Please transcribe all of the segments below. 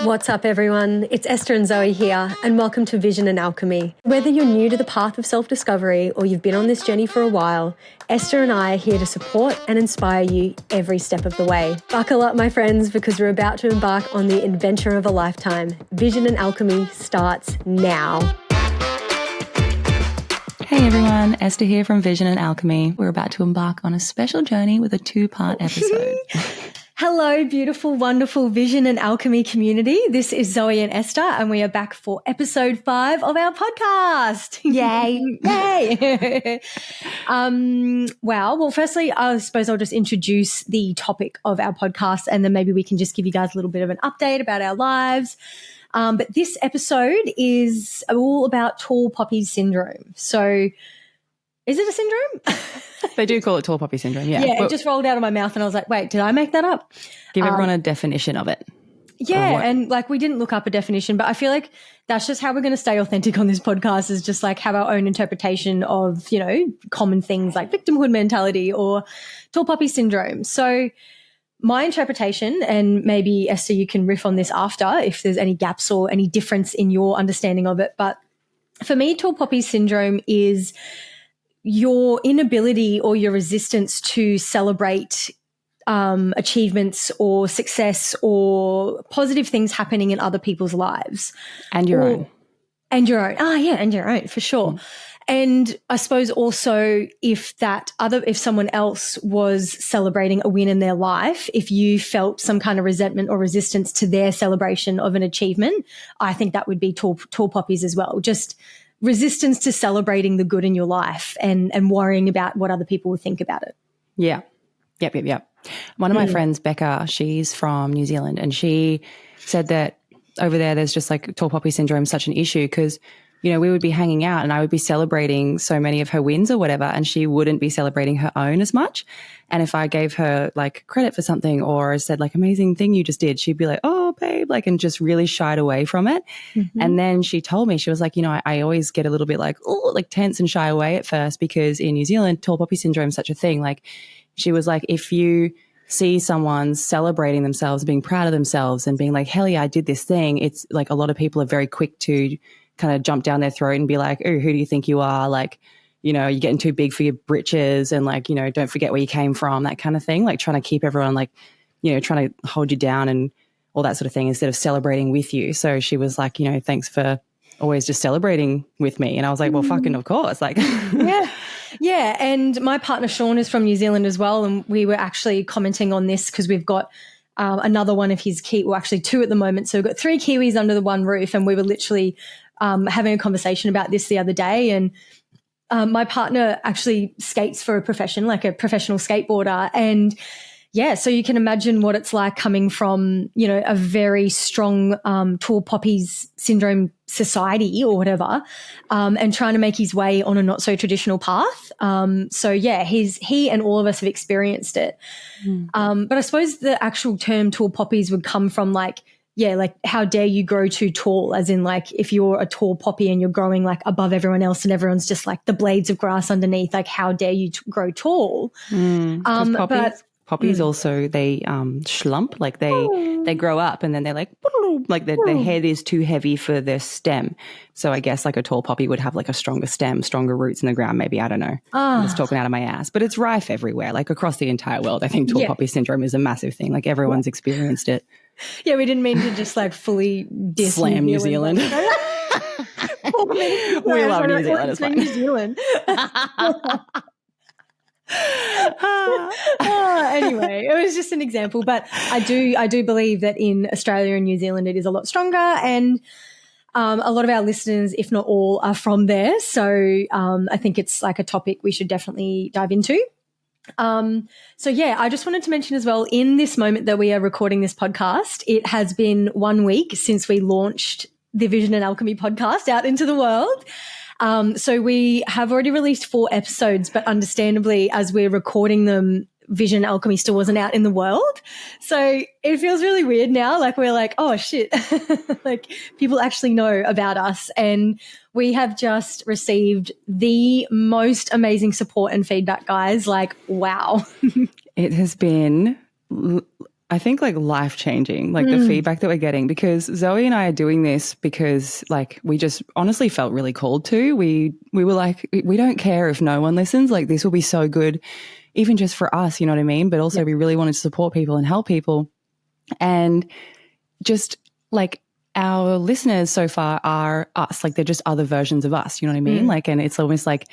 What's up, everyone? It's Esther and Zoe here, and welcome to Vision and Alchemy. Whether you're new to the path of self-discovery or you've been on this journey for a while, Esther and I are here to support and inspire you every step of the way. Buckle up, my friends, because we're about to embark on the adventure of a lifetime. Vision and Alchemy starts now. Hey everyone, Esther here from Vision and Alchemy. We're about to embark on a special journey with a 2-part episode. Hello, beautiful, wonderful Vision and Alchemy community. This is Zoe and Esther, and we are back for episode 5 of our podcast. Yay. Yay. Wow. Well, firstly, I suppose I'll just introduce the topic of our podcast, and then maybe we can just give you guys a little bit of an update about our lives. But this episode is all about tall poppy syndrome. So is it a syndrome? They do call it tall poppy syndrome, yeah. Yeah, it just rolled out of my mouth and I was like, wait, did I make that up? Give everyone a definition of it. Yeah, and like we didn't look up a definition, but I feel like that's just how we're going to stay authentic on this podcast, is just like have our own interpretation of, you know, common things like victimhood mentality or tall poppy syndrome. So my interpretation, and maybe Esther, you can riff on this after if there's any gaps or any difference in your understanding of it. But for me, tall poppy syndrome is your inability or your resistance to celebrate achievements or success or positive things happening in other people's lives. And your own. And your own. Oh, yeah, and your own, for sure. And I suppose also if someone else was celebrating a win in their life, if you felt some kind of resentment or resistance to their celebration of an achievement, I think that would be tall poppies as well. Just resistance to celebrating the good in your life and worrying about what other people will think about it. Yeah. Yep. One of my friends, Becca, she's from New Zealand, and she said that over there's just like tall poppy syndrome, such an issue because, you know, we would be hanging out and I would be celebrating so many of her wins or whatever, and she wouldn't be celebrating her own as much. And if I gave her like credit for something or said like, amazing thing you just did, she'd be like, oh, babe, like, and just really shied away from it. Mm-hmm. And then she told me, she was like, you know, I always get a little bit like, oh, like tense and shy away at first because in New Zealand, tall poppy syndrome is such a thing. Like she was like, if you see someone celebrating themselves, being proud of themselves and being like, hell yeah, I did this thing. It's like a lot of people are very quick to kind of jump down their throat and be like, oh, who do you think you are? Like, you know, you're getting too big for your britches and like, you know, don't forget where you came from, that kind of thing. Like trying to keep everyone like, you know, trying to hold you down and all that sort of thing instead of celebrating with you. So she was like, you know, thanks for always just celebrating with me. And I was like, well, fucking of course. Like, Yeah. And my partner, Sean, is from New Zealand as well. And we were actually commenting on this because we've got another one of his well, actually 2 at the moment. So we've got 3 Kiwis under the one roof. And we were literally having a conversation about this the other day. And my partner actually skates for a profession, like a professional skateboarder. And yeah, so you can imagine what it's like coming from, you know, a very strong tall poppies syndrome society or whatever, and trying to make his way on a not so traditional path. So yeah, he and all of us have experienced it. But I suppose the actual term tall poppies would come from like, yeah, like how dare you grow too tall, as in like if you're a tall poppy and you're growing like above everyone else and everyone's just like the blades of grass underneath, like how dare you grow tall. Poppies also, they slump, like they grow up and then they're like their head is too heavy for their stem. So I guess like a tall poppy would have like a stronger stem, stronger roots in the ground, maybe, I don't know. I'm just talking out of my ass. But it's rife everywhere, like across the entire world. I think tall poppy syndrome is a massive thing. Like everyone's experienced it. Yeah, we didn't mean to just like fully slam New Zealand. We love New Zealand. It's fine. New Zealand. Anyway, it was just an example, but I do believe that in Australia and New Zealand it is a lot stronger, and a lot of our listeners, if not all, are from there. So I think it's like a topic we should definitely dive into. So yeah, I just wanted to mention as well, in this moment that we are recording this podcast, it has been 1 week since we launched the Vision and Alchemy podcast out into the world. So we have already released 4 episodes, but understandably, as we're recording them, Vision Alchemy still wasn't out in the world. So it feels really weird now. Like we're like, oh shit, like people actually know about us. And we have just received the most amazing support and feedback, guys. Like, wow. It has been I think like life-changing, like the feedback that we're getting, because Zoe and I are doing this because like we just honestly felt really called to. We were like, we don't care if no one listens. Like this will be so good, even just for us, you know what I mean? But also we really wanted to support people and help people. And just like our listeners so far are us, like they're just other versions of us, you know what I mean? Like, and it's almost like,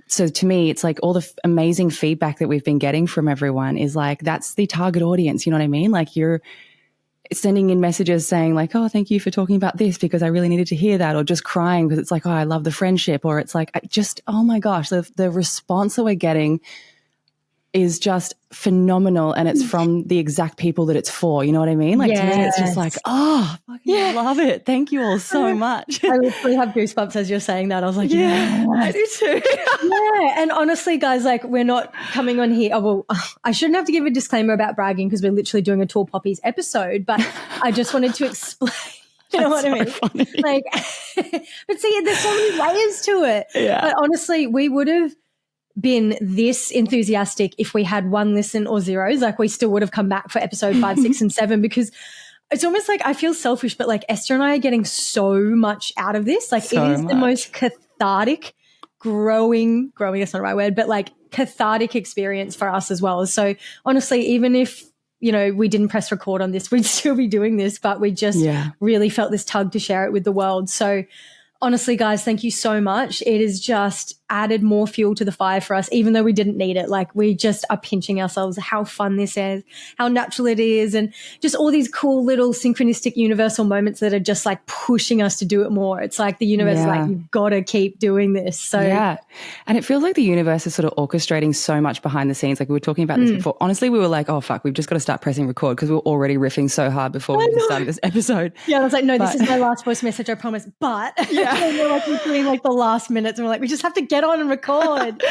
so to me, it's like all the amazing feedback that we've been getting from everyone is like, that's the target audience. You know what I mean? Like you're sending in messages saying like, oh, thank you for talking about this because I really needed to hear that, or just crying because it's like, oh, I love the friendship, or it's like, oh my gosh, the response that we're getting is just phenomenal, and it's from the exact people that it's for. You know what I mean? Like to me, it's just like, oh, fucking love it. Thank you all so much. I literally have goosebumps as you're saying that. I was like, I do too. yeah. And honestly, guys, like we're not coming on here. Oh, well, I shouldn't have to give a disclaimer about bragging because we're literally doing a Tall Poppies episode, but I just wanted to explain. You know what I mean? Funny. Like, but see, there's so many layers to it. Yeah. But honestly, we would have been this enthusiastic if we had one listen or zeros. Like we still would have come back for episode 5, 6, and 7, because it's almost like I feel selfish, but like Esther and I are getting so much out of this. Like it is the most cathartic, growing, that's not the right word, but like cathartic experience for us as well. So honestly, even if, you know, we didn't press record on this, we'd still be doing this, but we just really felt this tug to share it with the world. So honestly, guys, thank you so much. It has just added more fuel to the fire for us, even though we didn't need it. Like we just are pinching ourselves how fun this is, how natural it is, and just all these cool little synchronistic universal moments that are just like pushing us to do it more. It's like the universe is like, you've got to keep doing this. So and it feels like the universe is sort of orchestrating so much behind the scenes. Like we were talking about this before. Honestly, we were like, oh fuck, we've just got to start pressing record because we were already riffing so hard before we started this episode. Yeah, I was like, no, this is my last voice message, I promise. But we're like between like the last minutes, and we're like, we just have to get on and record.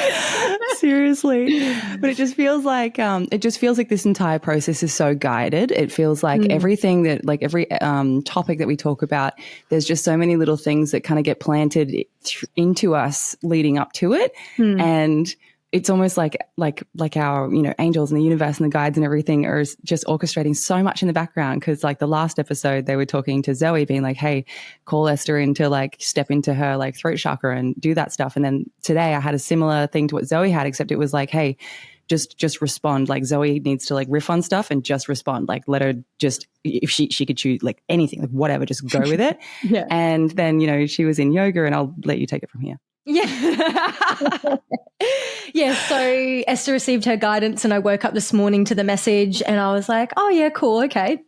Seriously. But it just feels like this entire process is so guided. It feels like everything that, like every topic that we talk about, there's just so many little things that kind of get planted into us leading up to it. And it's almost like our, you know, angels and the universe and the guides and everything are just orchestrating so much in the background. Because like the last episode, they were talking to Zoe, being like, hey, call Esther in to like step into her like throat chakra and do that stuff. And then today I had a similar thing to what Zoe had, except it was like, hey, just respond. Like Zoe needs to like riff on stuff and just respond. Like let her just, if she could choose like anything, like whatever, just go with it. And then, you know, she was in yoga, and I'll let you take it from here. So Esther received her guidance, and I woke up this morning to the message, and I was like, oh yeah, cool, okay.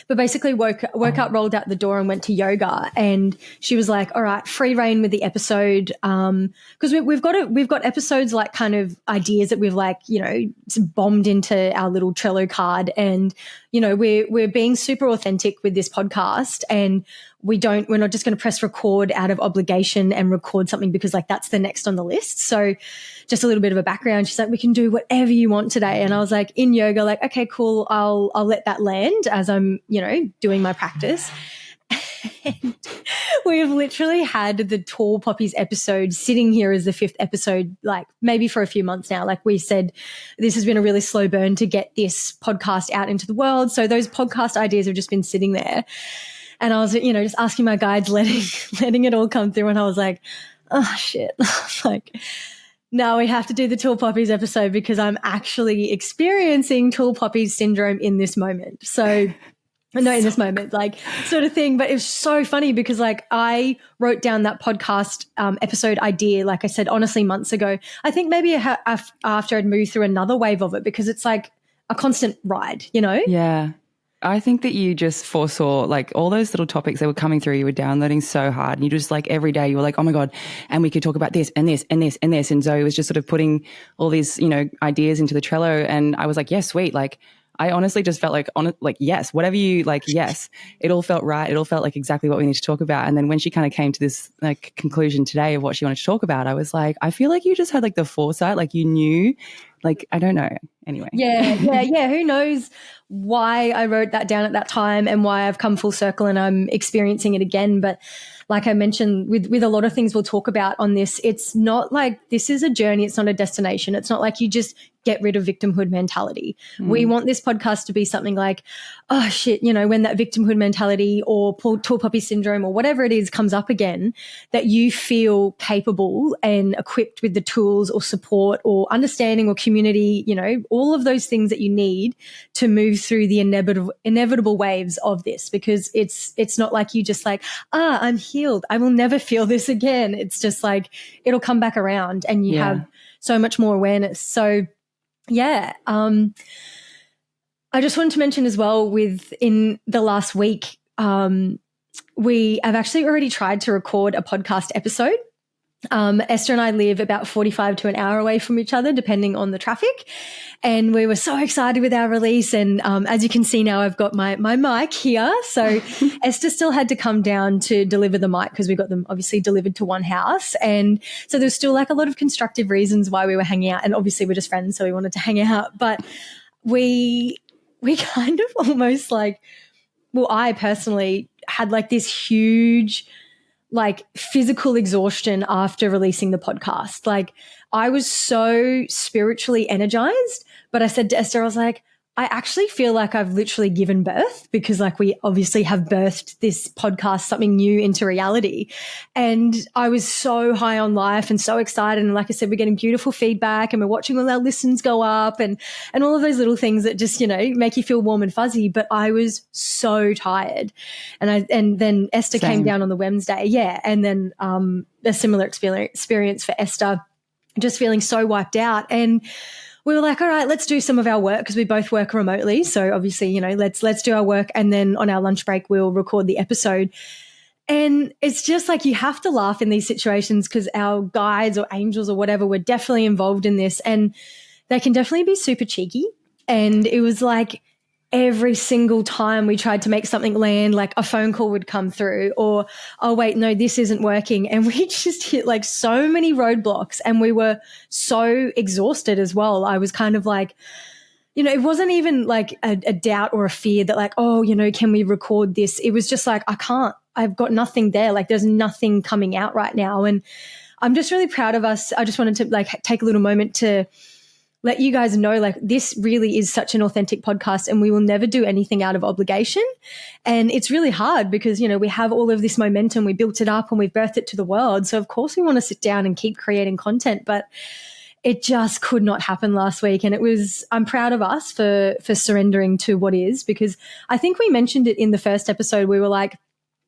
But basically woke up, rolled out the door and went to yoga, and she was like, all right, free reign with the episode. Because we've got episodes like kind of ideas that we've like, you know, bombed into our little Trello card, and, you know, we're being super authentic with this podcast, and we're not just going to press record out of obligation and record something because like that's the next on the list. So just a little bit of a background. She's like, we can do whatever you want today. And I was like, in yoga, like, okay, cool. I'll let that land as I'm, you know, doing my practice. And we have literally had the Tall Poppies episode sitting here as the 5th episode, like maybe for a few months now. Like we said, this has been a really slow burn to get this podcast out into the world. So those podcast ideas have just been sitting there. And I was, you know, just asking my guides, letting it all come through. And I was like, oh shit. Like, no, we have to do the Tall Poppies episode because I'm actually experiencing Tall Poppies syndrome in this moment. So, no, in this moment, like sort of thing. But it was so funny because like I wrote down that podcast episode idea, like I said, honestly, months ago. I think maybe after I'd moved through another wave of it, because it's like a constant ride, you know? Yeah. I think that you just foresaw like all those little topics that were coming through, you were downloading so hard, and you just like every day you were like, oh my God, and we could talk about this and this and this and this. And Zoe was just sort of putting all these, you know, ideas into the Trello, and I was like, yes, sweet. Like I honestly just felt like, yes, whatever you like, yes, it all felt right. It all felt like exactly what we need to talk about. And then when she kind of came to this like conclusion today of what she wanted to talk about, I was like, I feel like you just had like the foresight, like you knew, like, I don't know. Anyway. Yeah. Who knows why I wrote that down at that time and why I've come full circle and I'm experiencing it again. But like I mentioned, with a lot of things we'll talk about on this, it's not like this is a journey. It's not a destination. It's not like you just get rid of victimhood mentality. We want this podcast to be something like, oh shit, you know, when that victimhood mentality or tall poppy syndrome or whatever it is comes up again, that you feel capable and equipped with the tools or support or understanding or community, you know, all of those things that you need to move through the inevitable waves of this, because it's not like you just like, I'm healed, I will never feel this again. It's just like it'll come back around and you have so much more awareness. So yeah. I just wanted to mention as well, within the last week, we have actually already tried to record a podcast episode. Esther and I live about 45 to an hour away from each other, depending on the traffic. And we were so excited with our release. And as you can see now, I've got my mic here. So Esther still had to come down to deliver the mic because we got them obviously delivered to one house. And so there's still like a lot of constructive reasons why we were hanging out. And obviously we're just friends, so we wanted to hang out. But we kind of almost like, well, I personally had like this huge like physical exhaustion after releasing the podcast. Like I was so spiritually energized, but I said to Esther, I was like, I actually feel like I've literally given birth, because like we obviously have birthed this podcast, something new into reality. And I was so high on life and so excited. And like I said, we're getting beautiful feedback and we're watching all our listens go up and all of those little things that just, you know, make you feel warm and fuzzy. But I was so tired. And then Esther came down on the Wednesday. Yeah. And then a similar experience for Esther, just feeling so wiped out. And we were like, all right, let's do some of our work, because we both work remotely. So obviously, you know, let's do our work. And then on our lunch break, we'll record the episode. And it's just like, you have to laugh in these situations, because our guides or angels or whatever were definitely involved in this, and they can definitely be super cheeky. And it was like, every single time we tried to make something land, like a phone call would come through, or, oh, wait, no, this isn't working. And we just hit like so many roadblocks, and we were so exhausted as well. I was kind of like, you know, it wasn't even like a doubt or a fear that like, oh, you know, can we record this? It was just like, I can't, I've got nothing there. Like there's nothing coming out right now. And I'm just really proud of us. I just wanted to like take a little moment to let you guys know, like, this really is such an authentic podcast, and we will never do anything out of obligation. And it's really hard because, you know, we have all of this momentum, we built it up and we've birthed it to the world. So of course we want to sit down and keep creating content, but it just could not happen last week. And I'm proud of us for surrendering to what is, because I think we mentioned it in the first episode. We were like,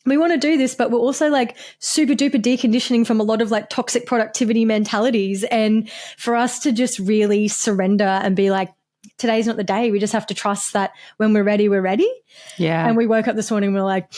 we want to do this, but we're also like super duper deconditioning from a lot of like toxic productivity mentalities. And for us to just really surrender and be like, today's not the day. We just have to trust that when we're ready, we're ready. Yeah. And we woke up this morning and we're like,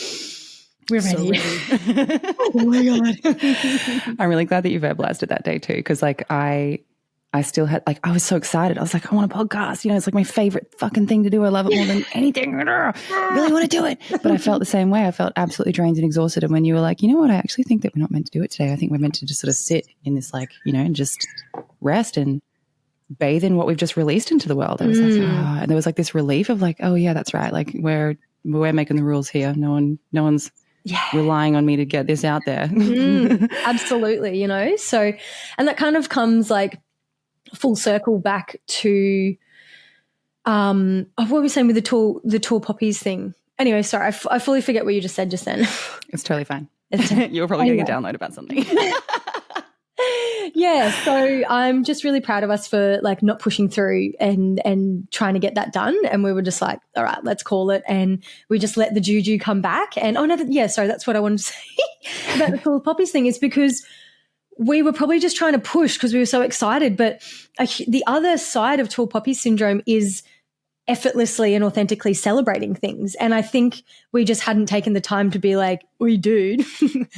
we're ready. So ready. Oh my God. I'm really glad that you verbalized it that day too. Cause like I still had, like, I was so excited. I was like, I want a podcast. You know, it's like my favorite fucking thing to do. I love it more than anything. I really want to do it. But I felt the same way. I felt absolutely drained and exhausted. And when you were like, you know what, I actually think that we're not meant to do it today. I think we're meant to just sort of sit in this, like, you know, and just rest and bathe in what we've just released into the world. I was like, oh. And there was like this relief of like, oh yeah, that's right. Like we're making the rules here. No one's relying on me to get this out there. Absolutely. You know, so, and that kind of comes like full circle back to what were we saying with the tall poppies thing? Anyway, sorry, I fully forget what you just said just then. It's totally fine. You were probably getting a download about something. Yeah, so I'm just really proud of us for like not pushing through and trying to get that done. And we were just like, all right, let's call it. And we just let the juju come back. And sorry, that's what I wanted to say about the tall poppies thing, is because we were probably just trying to push because we were so excited. But the other side of tall poppy syndrome is effortlessly and authentically celebrating things. And I think we just hadn't taken the time to be like, we dude,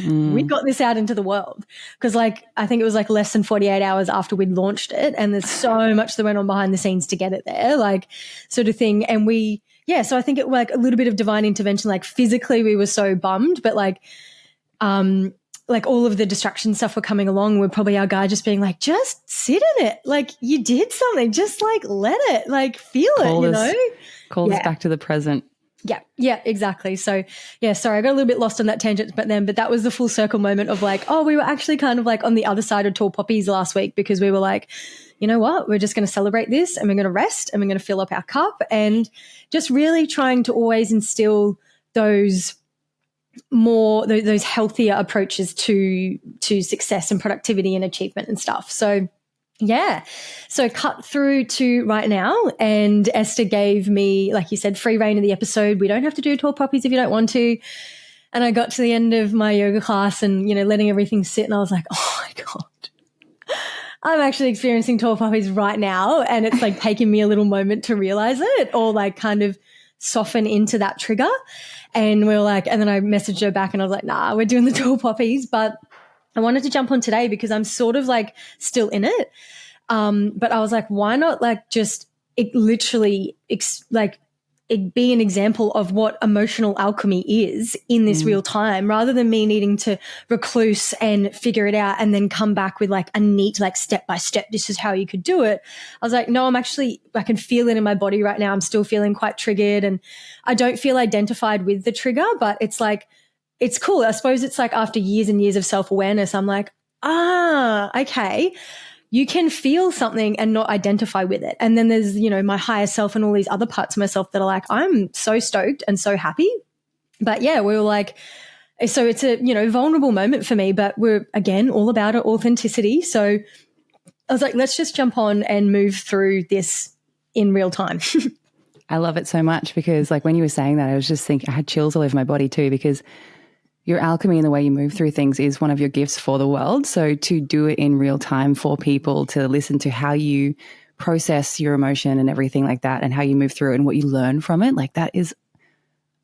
we got this out into the world. Because like, I think it was like less than 48 hours after we'd launched it. And there's so much that went on behind the scenes to get it there, like sort of thing. And so I think it was like a little bit of divine intervention. Like physically we were so bummed, but like all of the distraction stuff were coming along. We're probably our guy just being like, just sit in it. Like you did something, just like let it, like feel it, you know? Call us back to the present. Yeah, yeah, exactly. So, yeah, sorry, I got a little bit lost on that tangent, but that was the full circle moment of like, oh, we were actually kind of like on the other side of tall poppies last week because we were like, you know what, we're just going to celebrate this and we're going to rest and we're going to fill up our cup, and just really trying to always instill those those healthier approaches to success and productivity and achievement and stuff. So, yeah. So cut through to right now, and Esther gave me, like you said, free reign of the episode. We don't have to do tall poppies if you don't want to. And I got to the end of my yoga class and, letting everything sit, and I was like, oh my God, I'm actually experiencing tall poppies right now. And it's like taking me a little moment to realize it, or like kind of soften into that trigger. And we were like, and then I messaged her back and I was like, nah, we're doing the tall poppies, but I wanted to jump on today because I'm sort of like still in it. But I was like, why not like just literally it be an example of what emotional alchemy is in this real time, rather than me needing to recluse and figure it out and then come back with like a neat, like step by step, this is how you could do it. I was like, no, I can feel it in my body right now. I'm still feeling quite triggered and I don't feel identified with the trigger, but it's like, it's cool. I suppose it's like after years and years of self-awareness, I'm like, okay. You can feel something and not identify with it. And then there's, my higher self and all these other parts of myself that are like, I'm so stoked and so happy. But yeah, we were like, so it's a, vulnerable moment for me, but we're again, all about it, authenticity. So I was like, let's just jump on and move through this in real time. I love it so much because like when you were saying that, I was just thinking, I had chills all over my body too, because your alchemy and the way you move through things is one of your gifts for the world. So to do it in real time for people to listen to how you process your emotion and everything like that, and how you move through it and what you learn from it, like that is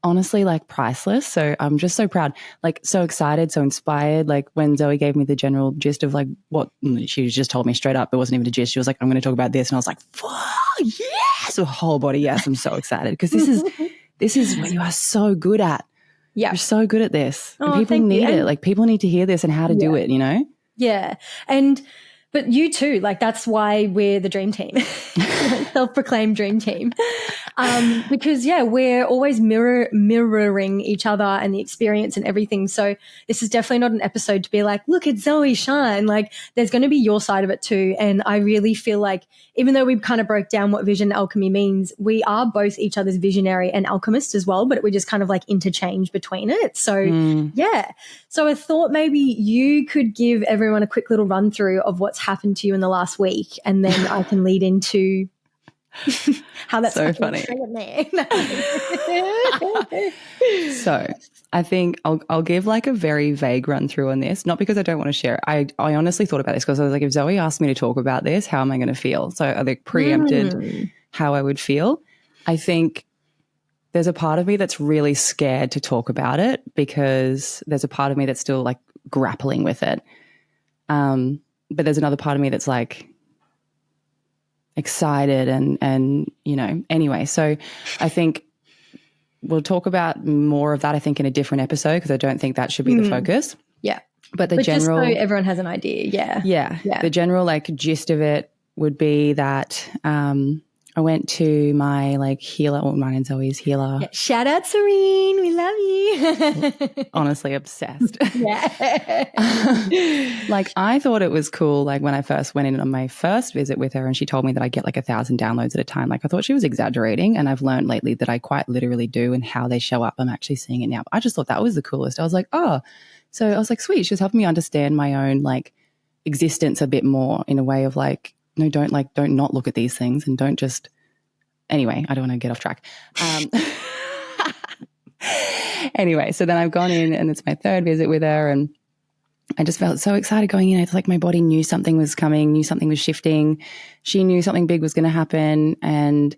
honestly like priceless. So I'm just so proud, like so excited, so inspired. Like when Zoe gave me the general gist of like what she just told me straight up, it wasn't even a gist. She was like, I'm going to talk about this. And I was like, yes, a whole body. Yes. I'm so excited because this is what you are so good at. Yeah. You're so good at this. And people need it. Like people need to hear this and how to do it, Yeah. But you too, like that's why we're the dream team, self-proclaimed dream team. Because we're always mirroring each other and the experience and everything. So this is definitely not an episode to be like, look at Zoe shine. Like there's going to be your side of it too. And I really feel like even though we kind of broke down what vision alchemy means, we are both each other's visionary and alchemist as well, but we just kind of like interchange between it. So yeah. So I thought maybe you could give everyone a quick little run through of what's happened to you in the last week, and then I can lead into how that's so funny. So I think I'll give like a very vague run through on this, not because I don't want to share it. I honestly thought about this because I was like, if Zoe asked me to talk about this, how am I going to feel? So I like preempted how I would feel. I think there's a part of me that's really scared to talk about it because there's a part of me that's still like grappling with it. But there's another part of me that's like excited and anyway. So I think we'll talk about more of that, I think, in a different episode because I don't think that should be the focus. Yeah. But general, just so everyone has an idea. Yeah. The general like gist of it would be that I went to my like healer, well, mine and Zoe's healer. Yeah. Shout out Serene, we love you. Honestly obsessed. Yeah. Like I thought it was cool like when I first went in on my first visit with her and she told me that I get like 1,000 downloads at a time. Like I thought she was exaggerating, and I've learned lately that I quite literally do, and how they show up I'm actually seeing it now. But I just thought that was the coolest. I was like, oh, so I was like, sweet, she's helping me understand my own like existence a bit more in a way of like, no, don't not look at these things and don't just, anyway, I don't want to get off track. Anyway, so then I've gone in and it's my third visit with her, and I just felt so excited going in. It's like my body knew something was coming, knew something was shifting. She knew something big was going to happen, and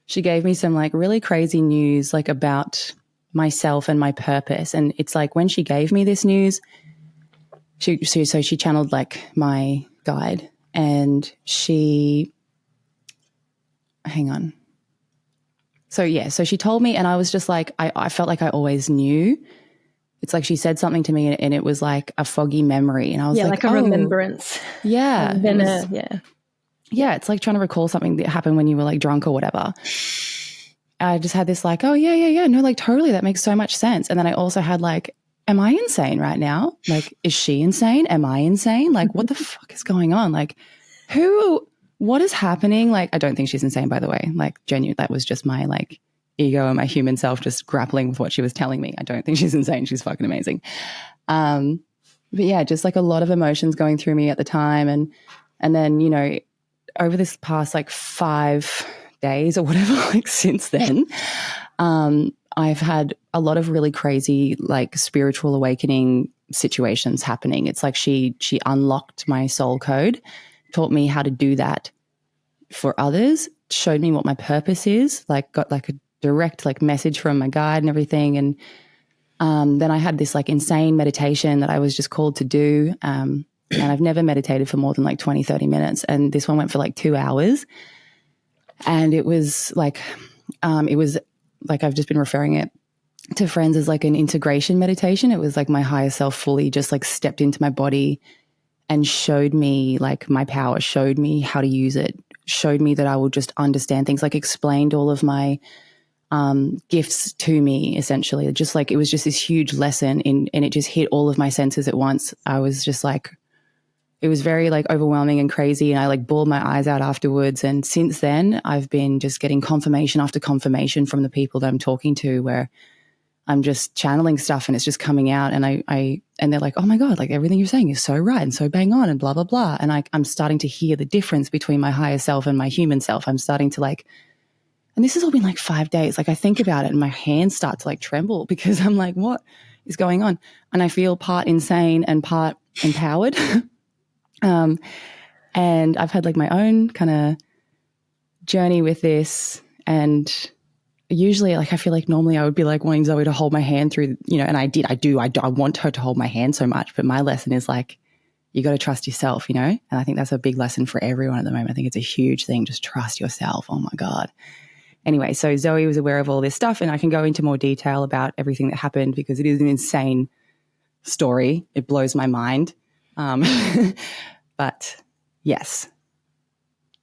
she gave me some like really crazy news like about myself and my purpose. And it's like when she gave me this news, she channeled like my guide, and hang on. So she told me, and I was just like, I felt like I always knew. It's like she said something to me and it was like a foggy memory. And I was like a remembrance. Yeah. Yeah. Yeah. It's like trying to recall something that happened when you were like drunk or whatever. I just had this like, oh yeah. No, like totally. That makes so much sense. And then I also had like, am I insane right now? Like, is she insane? Am I insane? Like, what the fuck is going on? Like, what is happening? Like, I don't think she's insane, by the way. Like, genuine, that was just my like ego and my human self just grappling with what she was telling me. I don't think she's insane. She's fucking amazing. But yeah, just like a lot of emotions going through me at the time. And then, you know, over this past like 5 days or whatever, like since then, I've had a lot of really crazy like spiritual awakening situations happening. It's like she unlocked my soul code, taught me how to do that for others, showed me what my purpose is, like got like a direct like message from my guide and everything. And then I had this like insane meditation that I was just called to do. And I've never meditated for more than like 20, 30 minutes. And this one went for like 2 hours. And it was like I've just been referring it to friends as like an integration meditation. It was like my higher self fully just like stepped into my body and showed me like my power, showed me how to use it, showed me that I will just understand things, like explained all of my gifts to me, essentially. Just like, it was just this huge lesson and it just hit all of my senses at once. I was just like, it was very like overwhelming and crazy. And I like bawled my eyes out afterwards. And since then I've been just getting confirmation after confirmation from the people that I'm talking to, where I'm just channeling stuff and it's just coming out. And and they're like, oh my God, like everything you're saying is so right and so bang on and blah, blah, blah. And I'm starting to hear the difference between my higher self and my human self. I'm starting to like, and this has all been like 5 days. Like I think about it and my hands start to like tremble because I'm like, what is going on? And I feel part insane and part empowered. And I've had like my own kind of journey with this. And usually like, I feel like normally I would be like wanting Zoe to hold my hand through, you know, and I want her to hold my hand so much. But my lesson is like, you got to trust yourself, you know? And I think that's a big lesson for everyone at the moment. I think it's a huge thing. Just trust yourself. Oh my God. Anyway, so Zoe was aware of all this stuff, and I can go into more detail about everything that happened because it is an insane story. It blows my mind. But yes.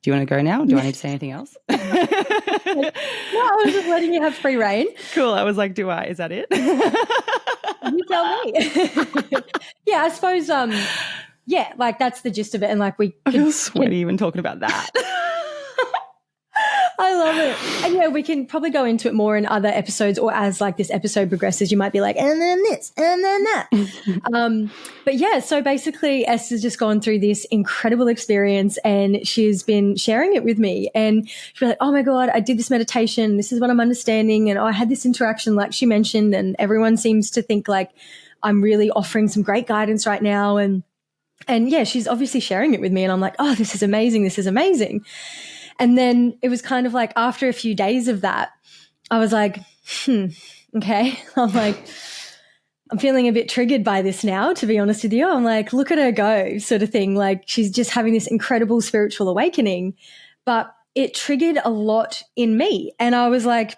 Do you want to go now? Do I need to say anything else? No, I was just letting you have free reign. Cool. I was like, is that it? You tell me. Yeah, I suppose, yeah, like that's the gist of it. And like I feel sweaty even talking about that. I love it. And yeah, we can probably go into it more in other episodes, or as like this episode progresses, you might be like, and then this, and then that. But yeah, so basically Esther's just gone through this incredible experience and she's been sharing it with me. And she's like, oh my God, I did this meditation. This is what I'm understanding. And I had this interaction like she mentioned, and everyone seems to think like I'm really offering some great guidance right now. And yeah, she's obviously sharing it with me. And I'm like, oh, this is amazing. This is amazing. And then it was kind of like after a few days of that, I was like, okay. I'm like, I'm feeling a bit triggered by this now, to be honest with you. I'm like, look at her go sort of thing. Like she's just having this incredible spiritual awakening, but it triggered a lot in me. And I was like,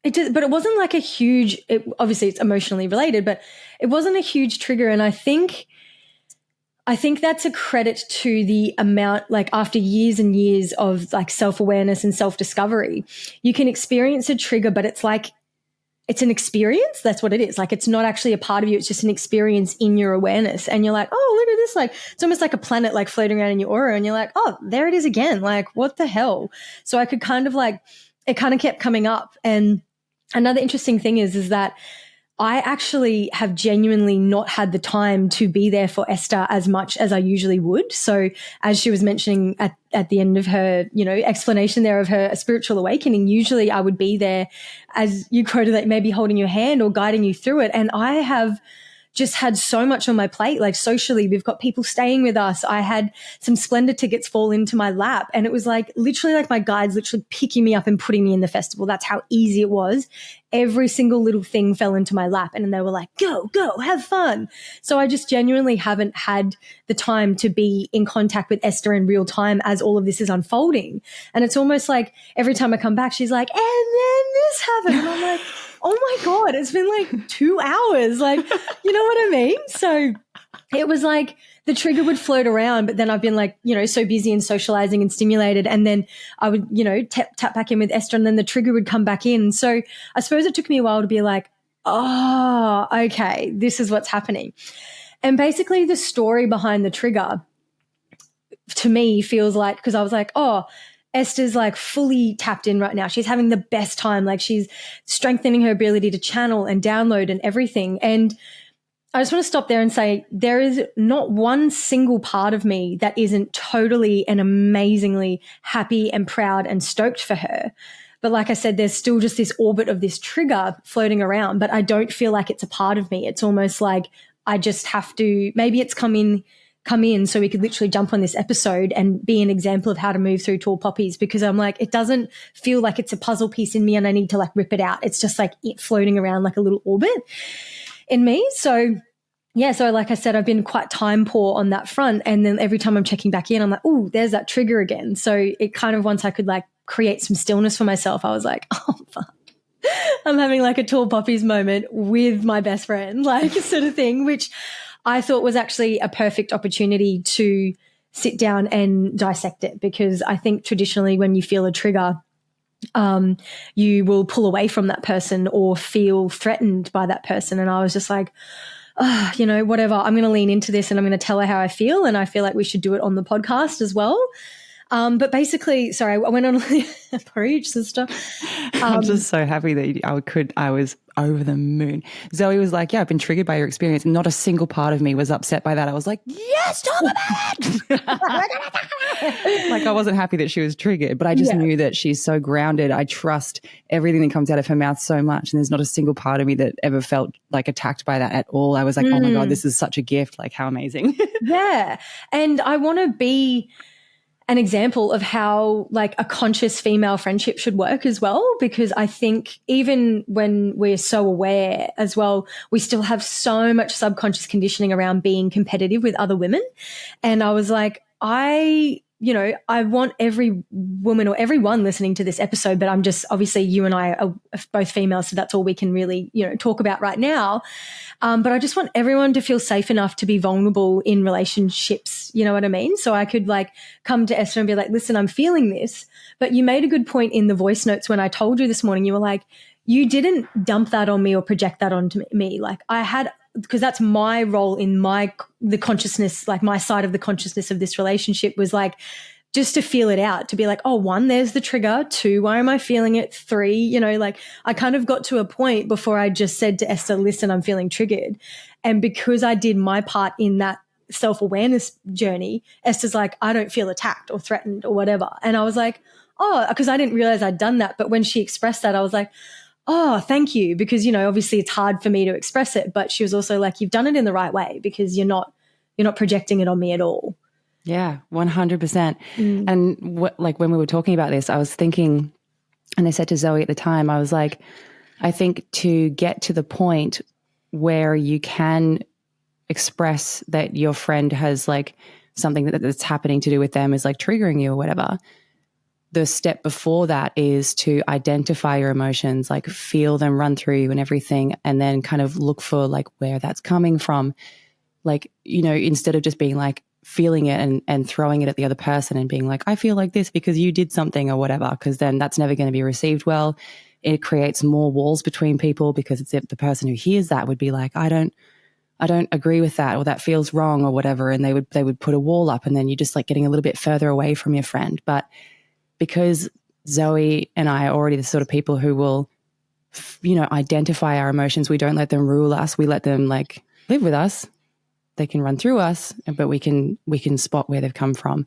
but it wasn't like a huge, obviously it's emotionally related, but it wasn't a huge trigger. And I think that's a credit to the amount, like after years and years of like self-awareness and self-discovery, you can experience a trigger, but it's like, it's an experience. That's what it is. Like, it's not actually a part of you. It's just an experience in your awareness. And you're like, oh, look at this. Like, it's almost like a planet, like floating around in your aura. And you're like, oh, there it is again. Like, what the hell? So I could kind of like, it kind of kept coming up. And another interesting thing is that I actually have genuinely not had the time to be there for Esther as much as I usually would. So as she was mentioning at the end of her, you know, explanation there of her spiritual awakening, usually I would be there, as you quoted, like maybe holding your hand or guiding you through it. And I have just had so much on my plate, like socially. We've got people staying with us. I had some Splendor tickets fall into my lap, and it was like literally like my guides literally picking me up and putting me in the festival. That's how easy it was. Every single little thing fell into my lap, and then they were like, go, have fun. So I just genuinely haven't had the time to be in contact with Esther in real time as all of this is unfolding. And it's almost like every time I come back, she's like, and then this happened. And I'm like, oh my God, it's been like 2 hours. Like, you know what I mean? So it was like the trigger would float around, but then I've been like, so busy and socializing and stimulated. And then I would, tap back in with Esther, and then the trigger would come back in. So I suppose it took me a while to be like, oh, okay, this is what's happening. And basically the story behind the trigger to me feels like, because I was like, oh, Esther's like fully tapped in right now. She's having the best time. Like she's strengthening her ability to channel and download and everything. And I just want to stop there and say there is not one single part of me that isn't totally and amazingly happy and proud and stoked for her. But like I said, there's still just this orbit of this trigger floating around, but I don't feel like it's a part of me. It's almost like I just have to, maybe it's come in so we could literally jump on this episode and be an example of how to move through tall poppies, because I'm like, it doesn't feel like it's a puzzle piece in me and I need to like rip it out. It's just like it floating around like a little orbit in me. So yeah, so like I said, I've been quite time poor on that front. And then every time I'm checking back in, I'm like, oh, there's that trigger again. So it kind of, once I could like create some stillness for myself, I was like, oh, fuck. I'm having like a tall poppies moment with my best friend, like sort of thing, which I thought was actually a perfect opportunity to sit down and dissect it, because I think traditionally when you feel a trigger, you will pull away from that person or feel threatened by that person. And I was just like, oh, whatever, I'm going to lean into this and I'm going to tell her how I feel. And I feel like we should do it on the podcast as well. But basically, sorry, I went on a preach, sister. I'm just so happy that I was over the moon. Zoe was like, yeah, I've been triggered by your experience. Not a single part of me was upset by that. I was like, yes, talk about it. Like, I wasn't happy that she was triggered, but I just knew that she's so grounded. I trust everything that comes out of her mouth so much. And there's not a single part of me that ever felt like attacked by that at all. I was like, oh my God, this is such a gift. Like, how amazing. Yeah. And I want to be an example of how like a conscious female friendship should work as well, because I think even when we're so aware as well, we still have so much subconscious conditioning around being competitive with other women. And I was like, I want every woman or everyone listening to this episode, but I'm just, obviously you and I are both females, so that's all we can really, talk about right now. But I just want everyone to feel safe enough to be vulnerable in relationships. You know what I mean? So I could like come to Esther and be like, listen, I'm feeling this. But you made a good point in the voice notes when I told you this morning. You were like, you didn't dump that on me or project that onto me. Like I had, because that's my role in the consciousness, like my side of the consciousness of this relationship was like, just to feel it out, to be like, oh, 1, there's the trigger. 2, why am I feeling it? 3, like I kind of got to a point before I just said to Esther, listen, I'm feeling triggered. And because I did my part in that self-awareness journey, Esther's like, I don't feel attacked or threatened or whatever. And I was like, oh, because I didn't realize I'd done that. But when she expressed that, I was like, oh, thank you. Because, obviously it's hard for me to express it. But she was also like, you've done it in the right way, because you're not projecting it on me at all. Yeah, 100%. And when we were talking about this, I was thinking, and I said to Zoe at the time, I was like, I think to get to the point where you can express that your friend has like something that's happening to do with them is like triggering you or whatever, the step before that is to identify your emotions, like feel them run through you and everything, and then kind of look for like where that's coming from. Like, instead of just being like feeling it and throwing it at the other person and being like, I feel like this because you did something or whatever, because then that's never going to be received well. It creates more walls between people, because it's the person who hears that would be like, I don't agree with that, or that feels wrong or whatever. And they would put a wall up, and then you're just like getting a little bit further away from your friend. But because Zoe and I are already the sort of people who will, identify our emotions, we don't let them rule us. We let them like live with us. They can run through us, but we can spot where they've come from.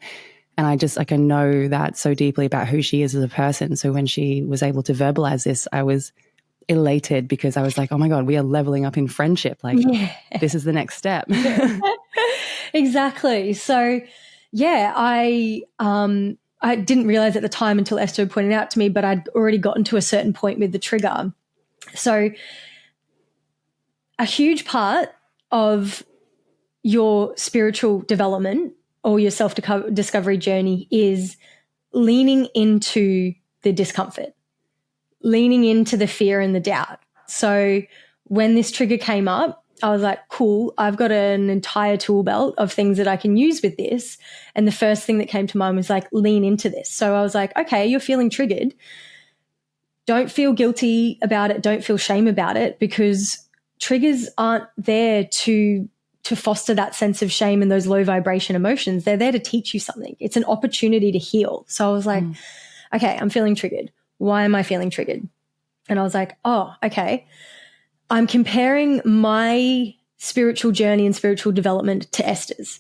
And I just like, I know that so deeply about who she is as a person. So when she was able to verbalize this, I was elated, because I was like, oh my God, we are leveling up in friendship. Like this is the next step. Exactly. So yeah, I didn't realize at the time until Esther pointed out to me, but I'd already gotten to a certain point with the trigger. So a huge part of your spiritual development or your self-discovery journey is leaning into the discomfort, leaning into the fear and the doubt. So when this trigger came up, I was like, cool, I've got an entire tool belt of things that I can use with this. And the first thing that came to mind was like, lean into this. So I was like, okay, you're feeling triggered. Don't feel guilty about it. Don't feel shame about it, because triggers aren't there to foster that sense of shame and those low vibration emotions. They're there to teach you something. It's an opportunity to heal. So I was like, okay, I'm feeling triggered. Why am I feeling triggered? And I was like, oh, okay. I'm comparing my spiritual journey and spiritual development to Esther's.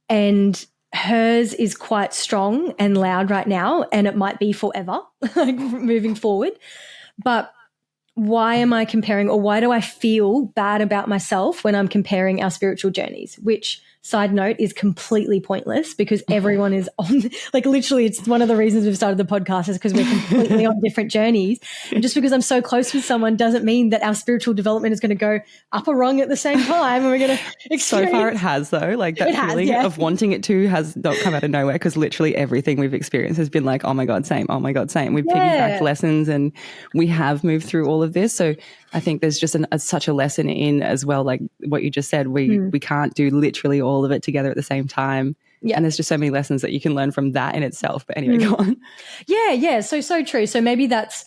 And hers is quite strong and loud right now, and it might be forever, like moving forward. But why am I comparing, or why do I feel bad about myself when I'm comparing our spiritual journeys? Which, side note, is completely pointless, because everyone is on, like, literally, it's one of the reasons we've started the podcast is because we're completely on different journeys. And just because I'm so close with someone doesn't mean that our spiritual development is going to go up a rung at the same time, and we're going to experience. So far it has, though. Like, that feeling of wanting it to has not come out of nowhere, because literally everything we've experienced has been like, oh my God, same. Oh my God, same. We've piggybacked lessons, and we have moved through all of this. So I think there's just such a lesson in as well, like what you just said, we can't do literally all of it together at the same time. Yeah. And there's just so many lessons that you can learn from that in itself. But anyway, go on. Yeah. So true. So maybe that's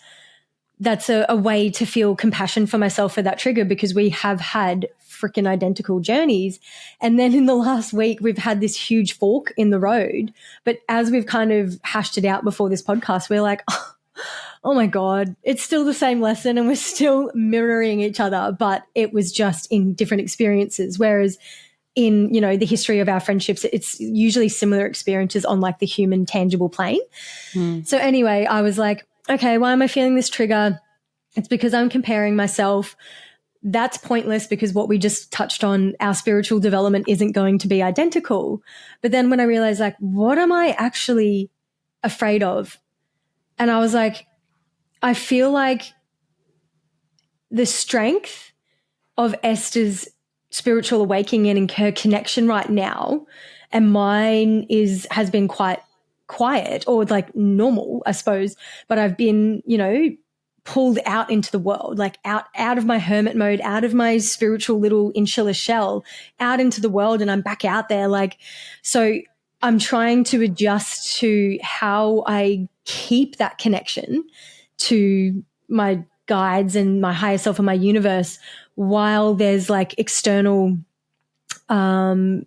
a way to feel compassion for myself for that trigger, because we have had freaking identical journeys. And then in the last week, we've had this huge fork in the road. But as we've kind of hashed it out before this podcast, we're like, oh my God, it's still the same lesson and we're still mirroring each other, but it was just in different experiences. Whereas in, the history of our friendships, it's usually similar experiences on like the human tangible plane. So anyway, I was like, okay, why am I feeling this trigger? It's because I'm comparing myself. That's pointless, because what we just touched on, our spiritual development isn't going to be identical. But then when I realized, like, what am I actually afraid of? And I was like, I feel like the strength of Esther's spiritual awakening and her connection right now, and mine has been quite quiet, or like normal, I suppose. But I've been, pulled out into the world, like out of my hermit mode, out of my spiritual little insular shell, out into the world, and I'm back out there. Like, so I'm trying to adjust to how I keep that connection to my guides and my higher self and my universe, while there's like external, I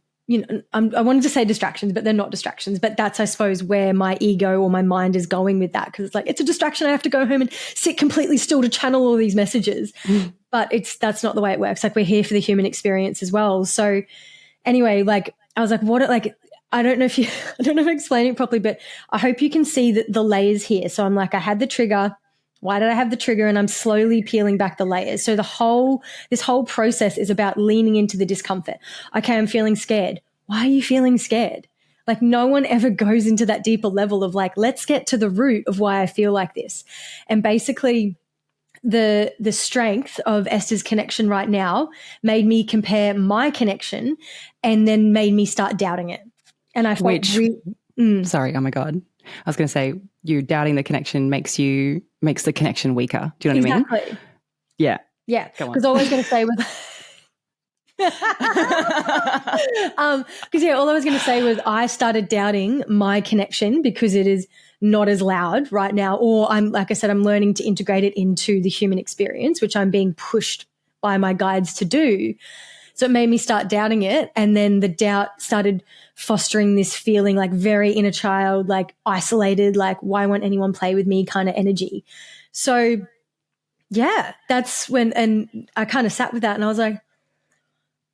wanted to say distractions, but they're not distractions. But that's, I suppose, where my ego or my mind is going with that, because it's like, it's a distraction. I have to go home and sit completely still to channel all these messages. But that's not the way it works. Like, we're here for the human experience as well. So anyway, like, I was like, I don't know if I'm explaining it properly, but I hope you can see the layers here. So I'm like, I had the trigger. Why did I have the trigger? And I'm slowly peeling back the layers. So this whole process is about leaning into the discomfort. Okay, I'm feeling scared. Why are you feeling scared? Like, no one ever goes into that deeper level of like, let's get to the root of why I feel like this. And basically, the strength of Esther's connection right now made me compare my connection, and then made me start doubting it. And I felt sorry, oh my God. I was going to say, you doubting the connection makes the connection weaker. Do you know what I mean? Exactly. Yeah. Yeah. Because all I was going to say was, all I was going to say was I started doubting my connection because it is not as loud right now, or I'm learning to integrate it into the human experience, which I'm being pushed by my guides to do. So it made me start doubting it. And then the doubt started fostering this feeling like very inner child, like isolated, like why won't anyone play with me kind of energy. So yeah, that's when, and I kind of sat with that and I was like,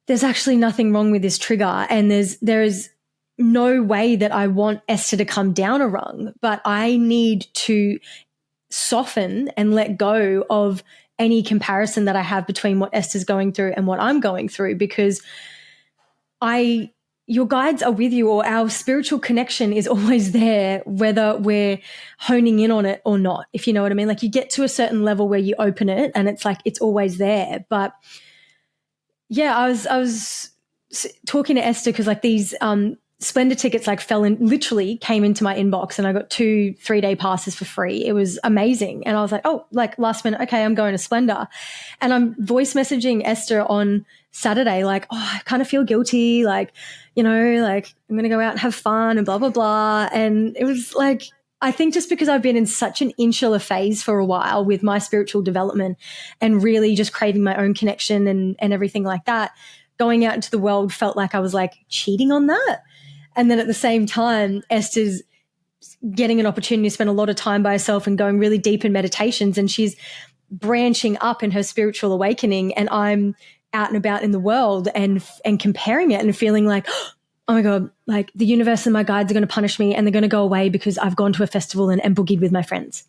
there's actually nothing wrong with this trigger. And there is no way that I want Esther to come down a rung, but I need to soften and let go of any comparison that I have between what Esther's going through and what I'm going through, because your guides are with you, or our spiritual connection is always there, whether we're honing in on it or not, if you know what I mean. Like, you get to a certain level where you open it and it's like, it's always there. But yeah, I was talking to Esther because like these Splendor tickets literally came into my inbox, and I got 2 3-day passes for free. It was amazing. And I was like, oh, like last minute, okay, I'm going to Splendor. And I'm voice messaging Esther on Saturday, like, oh, I kind of feel guilty. Like, you know, like I'm going to go out and have fun and blah, blah, blah. And it was like, I think just because I've been in such an insular phase for a while with my spiritual development and really just craving my own connection and everything like that, going out into the world felt like I was like cheating on that. And then at the same time, Esther's getting an opportunity to spend a lot of time by herself and going really deep in meditations, and she's branching up in her spiritual awakening, and I'm out and about in the world and comparing it and feeling like, oh my God, like the universe and my guides are going to punish me and they're going to go away because I've gone to a festival and boogied with my friends.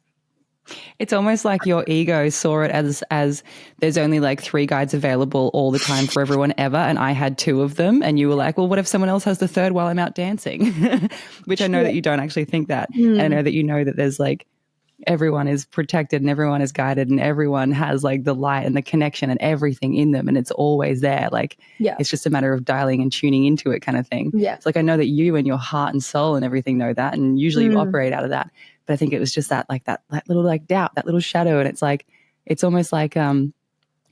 It's almost like your ego saw it as there's only like 3 guides available all the time for everyone ever, and I had 2 of them, and you were like, well, what if someone else has the 3rd while I'm out dancing? Which I know that you don't actually think that. And I know that you know that there's like everyone is protected and everyone is guided and everyone has like the light and the connection and everything in them, and it's always there. Like it's just a matter of dialing and tuning into it kind of thing. It's like I know that you and your heart and soul and everything know that, and usually you operate out of that. But I think it was just that little like doubt, that little shadow, and it's like it's almost like an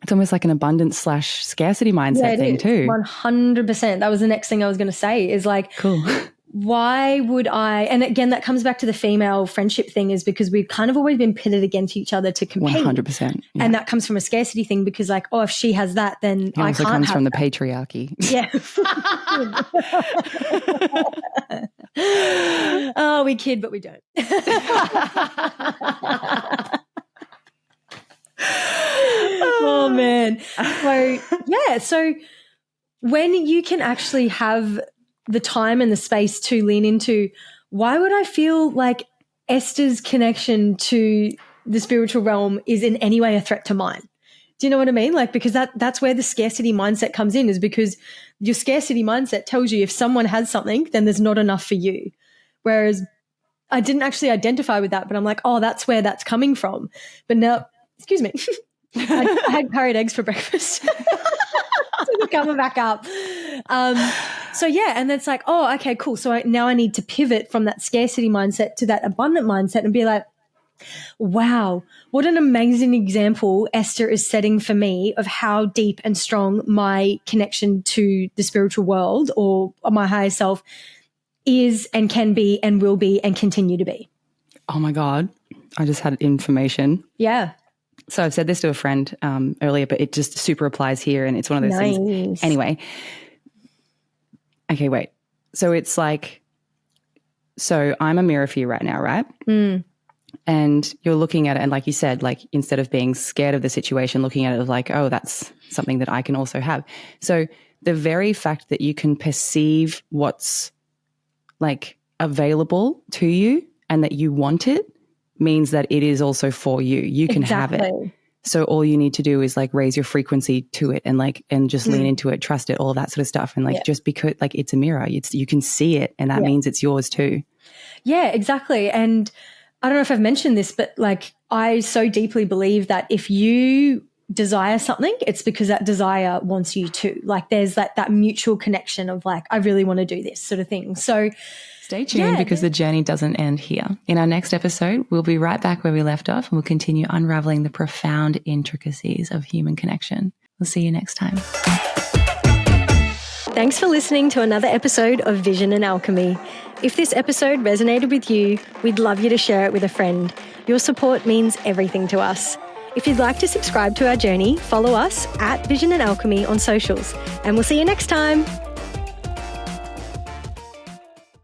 abundance / scarcity mindset thing too. 100%. That was the next thing I was going to say is like, cool. Why would I? And again, that comes back to the female friendship thing, is because we've kind of always been pitted against each other to compete. 100%. Yeah. And that comes from a scarcity thing, because like, oh, if she has that, then I can't have that. It also comes from the patriarchy. Yeah. Oh, we kid, but we don't. Oh, man. So when you can actually have the time and the space to lean into, why would I feel like Esther's connection to the spiritual realm is in any way a threat to mine? Do you know what I mean? Like, because that's where the scarcity mindset comes in, is because your scarcity mindset tells you if someone has something, then there's not enough for you. Whereas I didn't actually identify with that, but I'm like, oh, that's where that's coming from. But now, excuse me, I had curried eggs for breakfast. So they're coming back up. And it's like, oh, okay, cool. So now I need to pivot from that scarcity mindset to that abundant mindset and be like, wow, what an amazing example Esther is setting for me of how deep and strong my connection to the spiritual world or my higher self is and can be and will be and continue to be. Oh my God. I just had information. Yeah. So I've said this to a friend earlier, but it just super applies here, and it's one of those things. Anyway. Okay, wait. So it's like, so I'm a mirror for you right now, right? And you're looking at it, and like you said, like instead of being scared of the situation, looking at it as like, oh, that's something that I can also have. So the very fact that you can perceive what's like available to you and that you want it means that it is also for you. You can have it. So all you need to do is like raise your frequency to it and just lean into it, trust it, all that sort of stuff. And like just because like it's a mirror, you can see it, and that means it's yours too. Yeah, exactly. And I don't know if I've mentioned this, but like I so deeply believe that if you desire something, it's because that desire wants you to. Like there's that mutual connection of like, I really want to do this sort of thing. So stay tuned because the journey doesn't end here. In our next episode, we'll be right back where we left off, and we'll continue unraveling the profound intricacies of human connection. We'll see you next time. Thanks for listening to another episode of Vision and Alchemy. If this episode resonated with you, we'd love you to share it with a friend. Your support means everything to us. If you'd like to subscribe to our journey, follow us at Vision and Alchemy on socials, and we'll see you next time.